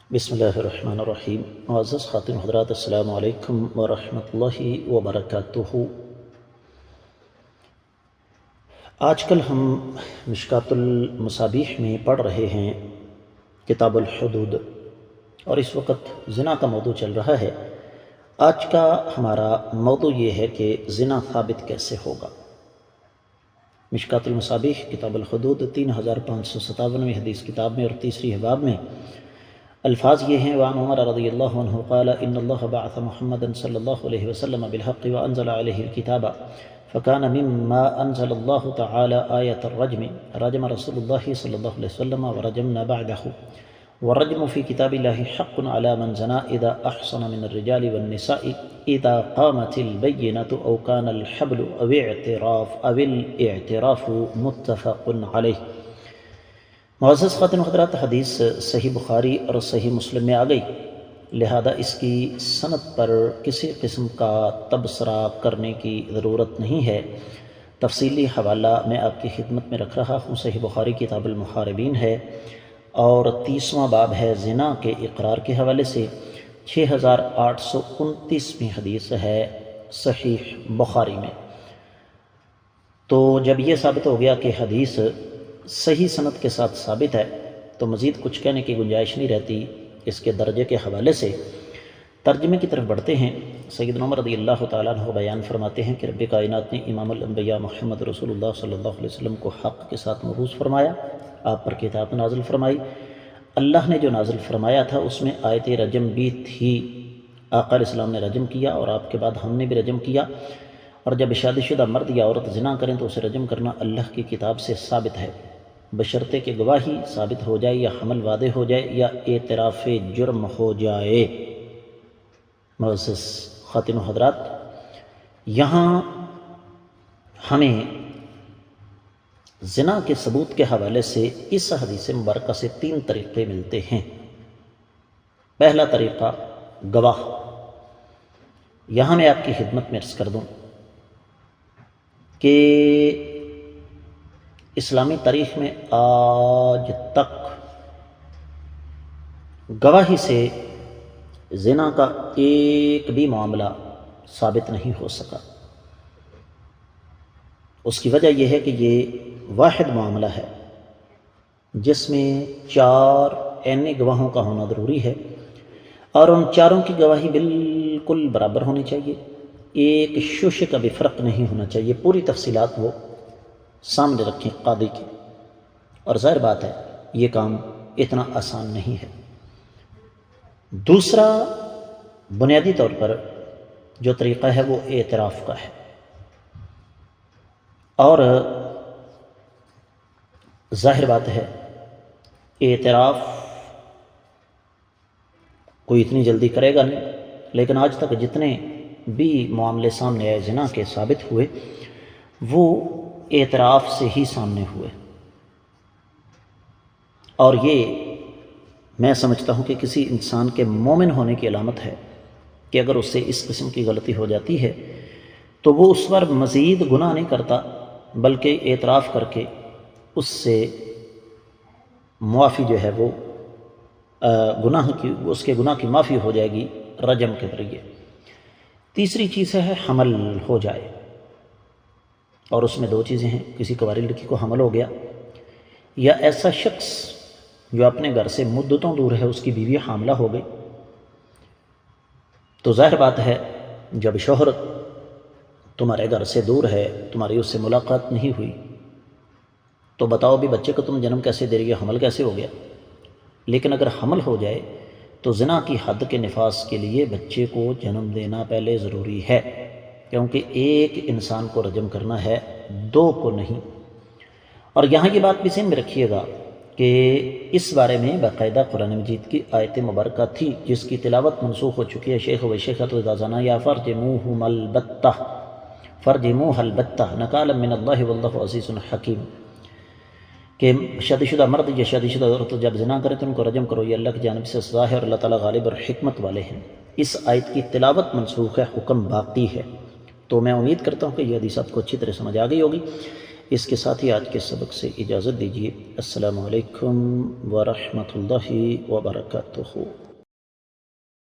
بسم اللہ الرحمن الرحیم۔ معزز خاتون حضرات، السلام علیکم ورحمۃ اللہ وبرکاتہ۔ آج کل ہم مشکوٰۃ المصابیح میں پڑھ رہے ہیں کتاب الحدود، اور اس وقت زنا کا موضوع چل رہا ہے۔ آج کا ہمارا موضوع یہ ہے کہ زنا ثابت کیسے ہوگا۔ مشکوٰۃ المصابیح کتاب الحدود 3557 حدیث کتاب میں اور تیسری باب میں الفاظ یہ ہیں: وعن عمر رضی اللہ عنہ قال ان اللہ بعث محمدا صلی اللہ علیہ وسلم بالحق وانزل علیہ الكتاب فكان مما انزل الله تعالى آية الرجم رجم رسول الله صلی اللہ علیہ وسلم ورجمنا بعده والرجم في كتاب الله حق على من زنا اذا احصن من الرجال والنساء اذا قامت البينة او كان الحبل او الاعتراف متفق علیہ۔ معزز خاتون حضرات، حدیث صحیح بخاری اور صحیح مسلم میں آ گئی، لہذا اس کی سند پر کسی قسم کا تبصرہ کرنے کی ضرورت نہیں ہے۔ تفصیلی حوالہ میں آپ کی خدمت میں رکھ رہا ہوں۔ صحیح بخاری کتاب المحاربین ہے اور 30واں باب ہے زنا کے اقرار کے حوالے سے۔ 6829ویں حدیث ہے صحیح بخاری میں۔ تو جب یہ ثابت ہو گیا کہ حدیث صحیح سند کے ساتھ ثابت ہے تو مزید کچھ کہنے کی گنجائش نہیں رہتی اس کے درجے کے حوالے سے۔ ترجمے کی طرف بڑھتے ہیں۔ سیدنا عمر رضی اللہ تعالیٰ عنہ بیان فرماتے ہیں کہ رب کائنات نے امام الانبیاء محمد رسول اللہ صلی اللہ علیہ وسلم کو حق کے ساتھ مبعوث فرمایا، آپ پر کتاب نازل فرمائی۔ اللہ نے جو نازل فرمایا تھا اس میں آیت رجم بھی تھی۔ آقا علیہ السلام نے رجم کیا اور آپ کے بعد ہم نے بھی رجم کیا، اور جب شادی شدہ مرد یا عورت زنا کریں تو اسے رجم کرنا اللہ کی کتاب سے ثابت ہے، بشرطے کہ گواہی ثابت ہو جائے یا حمل واضح ہو جائے یا اعتراف جرم ہو جائے۔ معزز خاتون حضرات، یہاں ہمیں زنا کے ثبوت کے حوالے سے اس حدیث مبارکہ سے 3 طریقے ملتے ہیں۔ پہلا طریقہ گواہ۔ یہاں میں آپ کی خدمت میں عرض کر دوں کہ اسلامی تاریخ میں آج تک گواہی سے زنا کا ایک بھی معاملہ ثابت نہیں ہو سکا۔ اس کی وجہ یہ ہے کہ یہ واحد معاملہ ہے جس میں 4 عینی گواہوں کا ہونا ضروری ہے، اور ان چاروں کی گواہی بالکل برابر ہونی چاہیے، ایک شوشے کا بھی فرق نہیں ہونا چاہیے۔ پوری تفصیلات وہ سامنے رکھیں قاضی کی، اور ظاہر بات ہے یہ کام اتنا آسان نہیں ہے۔ دوسرا بنیادی طور پر جو طریقہ ہے وہ اعتراف کا ہے، اور ظاہر بات ہے اعتراف کوئی اتنی جلدی کرے گا نہیں، لیکن آج تک جتنے بھی معاملے سامنے آئے زنا کے ثابت ہوئے وہ اعتراف سے ہی سامنے ہوئے، اور یہ میں سمجھتا ہوں کہ کسی انسان کے مومن ہونے کی علامت ہے کہ اگر اس سے اس قسم کی غلطی ہو جاتی ہے تو وہ اس پر مزید گناہ نہیں کرتا، بلکہ اعتراف کر کے اس سے معافی جو ہے وہ اس کے گناہ کی معافی ہو جائے گی رجم کے ذریعے۔ تیسری چیز ہے حمل ہو جائے، اور اس میں 2 چیزیں ہیں: کسی کنواری لڑکی کو حمل ہو گیا، یا ایسا شخص جو اپنے گھر سے مدتوں دور ہے اس کی بیوی حاملہ ہو گئی۔ تو ظاہر بات ہے جب شوہر تمہارے گھر سے دور ہے، تمہاری اس سے ملاقات نہیں ہوئی، تو بتاؤ بھی بچے کو تم جنم کیسے دے رہی ہے، حمل کیسے ہو گیا؟ لیکن اگر حمل ہو جائے تو زنا کی حد کے نفاذ کے لیے بچے کو جنم دینا پہلے ضروری ہے، کیونکہ ایک انسان کو رجم کرنا ہے، 2 کو نہیں۔ اور یہاں یہ بات بھی ذہن میں رکھیے گا کہ اس بارے میں باقاعدہ قرآن مجید کی آیت مبارکہ تھی جس کی تلاوت منسوخ ہو چکی ہے: شیخ و شیخۃ اذا زنا یا فرجموہما البتہ نکالا من اللہ واللہ عزیز حکیم، کہ شادی شدہ مرد یا شادی شدہ عورت جب زنا کرے تو ان کو رجم کرو، یہ اللہ کی جانب سے سزا ہے اور اللہ تعالیٰ غالب اور حکمت والے ہیں۔ اس آیت کی تلاوت منسوخ ہے، حکم باقی ہے۔ تو میں امید کرتا ہوں کہ یہ حدیث آپ کو اچھی طرح سمجھ آ گئی ہوگی۔ اس کے ساتھ ہی آج کے سبق سے اجازت دیجیے۔ السلام علیکم ورحمۃ اللہ وبرکاتہ۔